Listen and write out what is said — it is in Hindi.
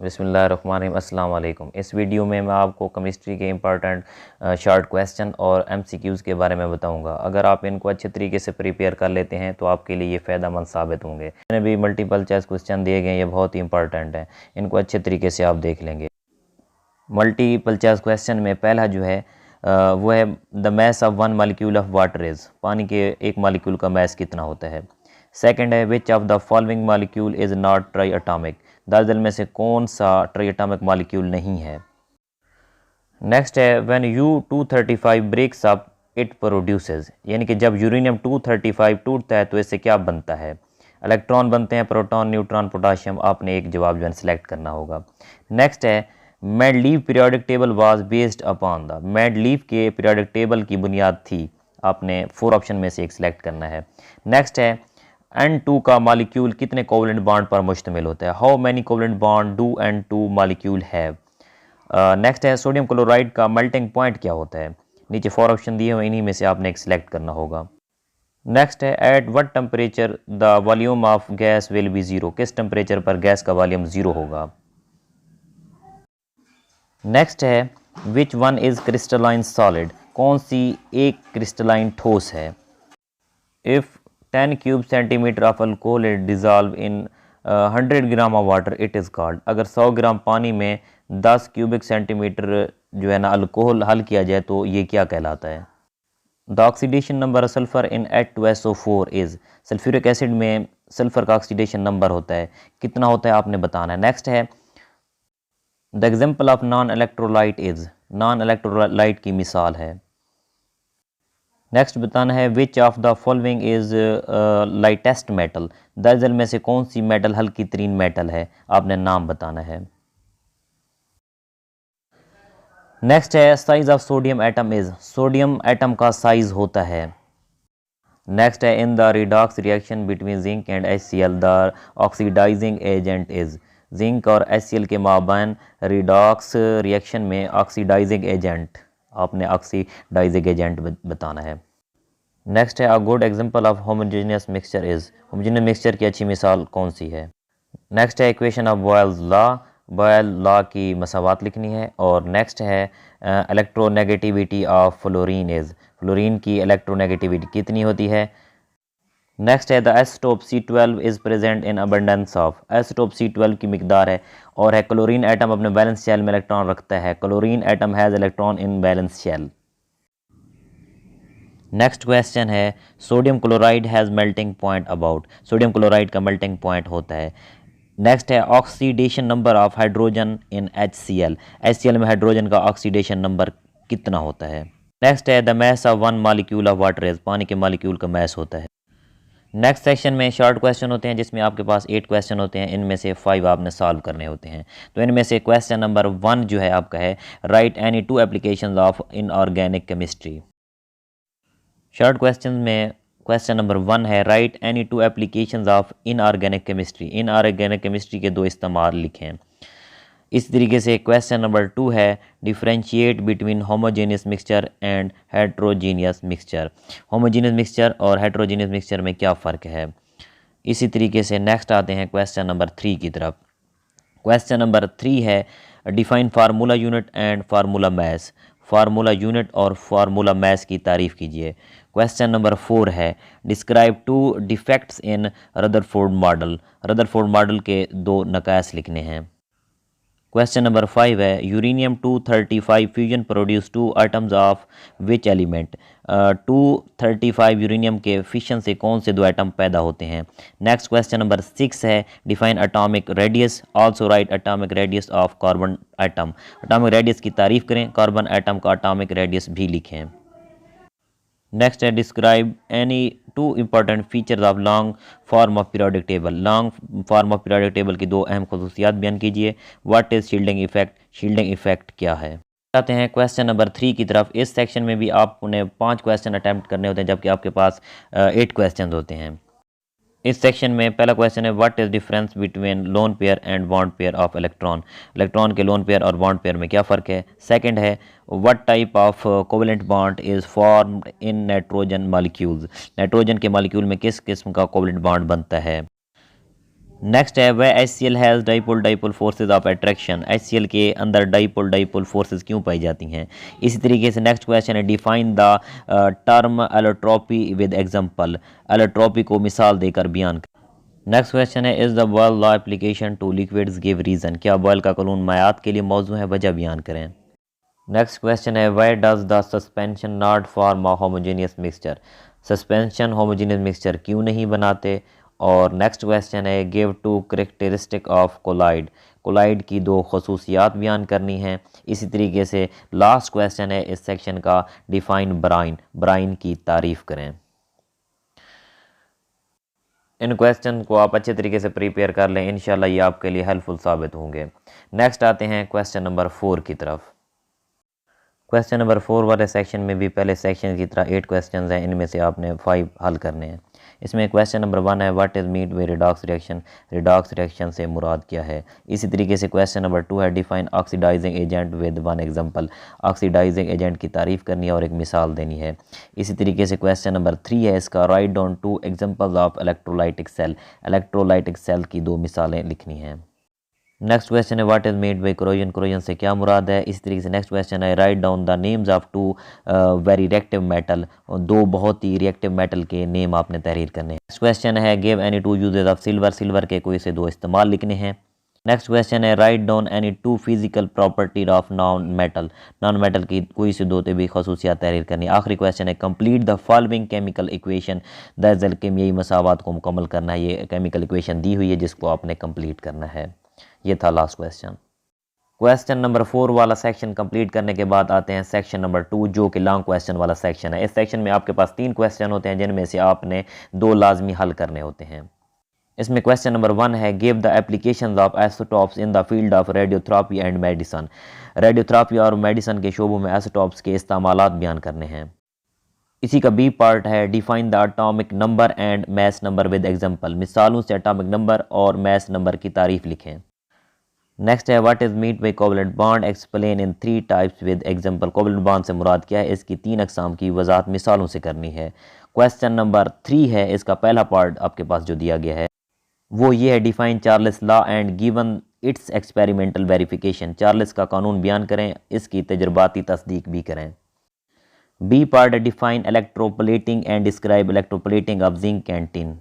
बिस्मिल्लाहिर्रहमानिर्रहीम। अस्सलाम वालेकुम। इस वीडियो में मैं आपको केमिस्ट्री के इंपॉर्टेंट शॉर्ट क्वेश्चन और एमसीक्यूज़ के बारे में बताऊंगा। अगर आप इनको अच्छे तरीके से प्रिपेयर कर लेते हैं तो आपके लिए ये फ़ायदेमंद साबित होंगे। मैंने भी मल्टीपल चॉइस क्वेश्चन दिए गए, ये बहुत ही इंपॉर्टेंट हैं, इनको अच्छे तरीके से आप देख लेंगे। मल्टीपल चॉइस क्वेश्चन में पहला जो है वो है the mass of one molecule of water is, पानी के एक मालिक्यूल का मैस कितना होता है। सेकंड है which of the following molecule is not try atomic, दरअसल में से कौन सा ट्राई एटॉमिक मालिक्यूल नहीं है। नेक्स्ट है when U-235 breaks up it produces, यानी कि जब यूरेनियम 235 टूटता है तो इससे क्या बनता है। इलेक्ट्रॉन बनते हैं, प्रोटॉन, न्यूट्रॉन, पोटाशियम। आपने एक जवाब जो है सिलेक्ट करना होगा। नेक्स्ट है Mendeleev periodic table was based upon the, Mendeleev के पीरियोडिक टेबल की बुनियाद थी। आपने 4 ऑप्शन में से एक सिलेक्ट करना है। नेक्स्ट है N2 का मालिक्यूल कितने कोवलेंट बॉन्ड पर मुश्तमिल होता है। How many covalent bond do N2 molecule have. Next है सोडियम क्लोराइड का मेल्टिंग पॉइंट क्या होता है। नीचे 4 ऑप्शन दिए हुए, इन्हीं में से आपने एक सिलेक्ट करना होगा। नेक्स्ट है at what temperature the volume of gas will be zero, किस टेम्परेचर पर गैस का वॉल्यूम ज़ीरो होगा। नेक्स्ट है which one is crystalline solid, कौन सी एक क्रिस्टलाइन ठोस है। If 10 cube centimetre of alcohol is dissolve in 100 gram of water it is called, अगर 100 ग्राम पानी में 10 क्यूबिक सेंटीमीटर जो है ना अल्कोहल हल किया जाए तो ये क्या कहलाता है। The oxidation number sulphur in H2SO4 is, sulphuric acid में सल्फ़र का ऑक्सीडेशन नंबर होता है, कितना होता है आपने बताना है। नेक्स्ट है the example of non electrolyte is, non electrolyte की मिसाल है। नेक्स्ट बताना है which of the following is lightest metal, दरअसल में से कौन सी मेटल हल्की तरीन मेटल है, आपने नाम बताना है। नेक्स्ट है size of sodium atom is, sodium atom का साइज होता है। नेक्स्ट है in the redox reaction between zinc and HCl the oxidising agent is, zinc और HCl के माबैन रिडॉक्स रिएक्शन में ऑक्सीडाइजिंग एजेंट, आपने ऑक्सीडाइजिंग एजेंट बताना है। नेक्स्ट है a good example of homogeneous mixture is, homogeneous mixture की अच्छी मिसाल कौन सी है। नेक्स्ट है equation of Boyle's law, Boyle law की मसावात लिखनी है। और नेक्स्ट है electronegativity of fluorine is, fluorine की इलेक्ट्रोनेगेटिविटी कितनी होती है। नेक्स्ट है the isotope C12 is present in abundance of, isotope C12 की मिकदार है। और है क्लोरीन एटम अपने बैलेंस शेल में इलेक्ट्रॉन रखता है, chlorine atom has electron in valence shell. Next question है sodium chloride has melting point about, sodium chloride का मेल्टिंग पॉइंट होता है। नेक्स्ट है oxidation number of hydrogen in HCl में हाइड्रोजन का ऑक्सीडेशन नंबर कितना होता है। नेक्स्ट है the mass of one molecule of water is, पानी के मालिक्यूल का मैस होता है। नेक्स्ट सेक्शन में शॉर्ट क्वेश्चन होते हैं जिसमें आपके पास 8 क्वेश्चन होते हैं, इनमें से 5 आपने सॉल्व करने होते हैं। तो इनमें से क्वेश्चन नंबर 1 जो है आपका है right any 2 applications of inorganic chemistry. Short question में क्वेश्चन नंबर 1 है right any 2 applications of inorganic chemistry, inorganic chemistry के 2 इस्तेमाल लिखें। इस तरीके से क्वेश्चन नंबर 2 है differentiate between homogeneous mixture and heterogeneous mixture, homogeneous mixture और हेट्रोजीनियस मिक्सचर में क्या फ़र्क है। इसी तरीके से नेक्स्ट आते हैं क्वेश्चन नंबर 3 की तरफ। क्वेश्चन नंबर 3 है define formula unit and formula mass, formula unit और फार्मूला मैस की तारीफ़ कीजिए। क्वेश्चन नंबर 4 है describe 2 defects in Rutherford model, Rutherford model के 2 नकायस लिखने हैं। क्वेश्चन नंबर 5 है uranium 235 fusion produce 2 atoms of which element, 235 uranium के फिशन से कौन से 2 एटम पैदा होते हैं। नेक्स्ट क्वेश्चन नंबर 6 है define atomic radius, also right atomic radius of carbon atom, atomic radius की तारीफ करें, कार्बन एटम का एटॉमिक रेडियस भी लिखें। नेक्स्ट है describe any 2 important features of long form of periodic table, long form of periodic table की 2 अहम खसूसियात बयान कीजिए। What is shielding effect, shielding effect क्या है। आते हैं क्वेश्चन नंबर 3 की तरफ। इस सेक्शन में भी आपने 5 क्वेश्चन अटैम्प्ट करने होते हैं जबकि आपके पास 8 क्वेश्चन होते हैं। इस सेक्शन में पहला क्वेश्चन है what is difference between lone pair and bond pair of electron, electron के लोन पेयर और बॉन्ड पेयर में क्या फ़र्क है। सेकंड है what type of covalent bond is formed in nitrogen molecules, nitrogen के मॉलिक्यूल में किस किस्म का कोवेलेंट बॉन्ड बनता है। नेक्स्ट है वह HCl has dipole dipole forces of attraction, HCl के अंदर डाइपोल डाइपोल फोर्सेज क्यों पाई जाती हैं। इसी तरीके से नेक्स्ट क्वेश्चन है define the term allotropy with example, allotropy को मिसाल देकर बयान कर। नेक्स्ट क्वेश्चन है is the Boyle law application to liquids give reason, क्या बॉयल का कानून मायात के लिए मौजू है, वजह बयान करें। नेक्स्ट क्वेश्चन है why does the suspension not form a homogeneous mixture, suspension homogeneous mixture क्यों नहीं बनाते। और नेक्स्ट क्वेश्चन है give two characteristic of colloid, colloid की दो खसूसियात बयान करनी हैं। इसी तरीके से लास्ट क्वेश्चन है इस सेक्शन का डिफाइन ब्राइन, ब्राइन की तारीफ़ करें। इन क्वेश्चन को आप अच्छे तरीके से प्रिपेयर कर लें, इंशाल्लाह ये आपके लिए हेल्पफुल साबित होंगे। नेक्स्ट आते हैं क्वेश्चन नंबर 4 की तरफ। क्वेश्चन नंबर 4 वाले सेक्शन में भी पहले सेक्शन की तरह 8 क्वेश्चन हैं, इनमें से आपने 5 हल करने हैं। इसमें क्वेश्चन नंबर 1 है what is meet by redox reaction, redox reaction से मुराद क्या है। इसी तरीके से क्वेश्चन नंबर 2 है define oxidising agent with one example, oxidising agent की तारीफ़ करनी है और एक मिसाल देनी है। इसी तरीके से क्वेश्चन नंबर 3 है इसका write down 2 examples of electrolytic cell, electrolytic cell की 2 मिसालें लिखनी हैं। नेक्स्ट क्वेश्चन है what is made by corrosion, corrosion से क्या मुराद है। इस तरीके से नेक्स्ट क्वेश्चन है write down the names of 2 very reactive metal, 2 बहुत ही रिएक्टिव मेटल के नेम आपने तहरीर करने हैं। नेक्स्ट क्वेश्चन है give any 2 uses of silver, silver के कोई से 2 इस्तेमाल लिखने हैं। नेक्स्ट क्वेश्चन है write down any 2 physical property of non metal, non metal की कोई से 2 भी खसूसियात तहरीर करनी है। आखिरी क्वेश्चन है complete the following chemical equation, दरअसल केमियाई मसावात को मुकम्मल करना है। ये केमिकल इक्वेशन दी हुई है जिसको आपने कंप्लीट करना है। ये था लास्ट क्वेश्चन। क्वेश्चन नंबर 4 वाला सेक्शन कंप्लीट करने के बाद आते हैं सेक्शन नंबर 2 जो कि लॉन्ग क्वेश्चन वाला सेक्शन है। इस सेक्शन में आपके पास 3 क्वेश्चन होते हैं जिनमें से आपने 2 लाजमी हल करने होते हैं। इसमें क्वेश्चन नंबर 1 है give the applications of isotopes in the field of radiotherapy and medicine, radiotherapy और मेडिसिन के शोबों में आइसोटॉप्स के इस्तेमालात बयान करने हैं। इसी का बी पार्ट है define the atomic number and mass number with example, मिसालों से एटॉमिक नंबर और मैस नंबर की तारीफ लिखें। नेक्स्ट है what is meant by covalent bond, explain in 3 types with example, covalent bond से मुराद क्या है, इसकी 3 अकसाम की वजाहत मिसालों से करनी है। क्वेश्चन नंबर 3 है इसका पहला पार्ट आपके पास जो दिया गया है वो ये है define Charles law and given it's experimental verification, Charles का कानून बयान करें, इसकी तजर्बाती तस्दीक भी करें। बी पार्ट है define electroplating and describe electroplating of zinc and tin,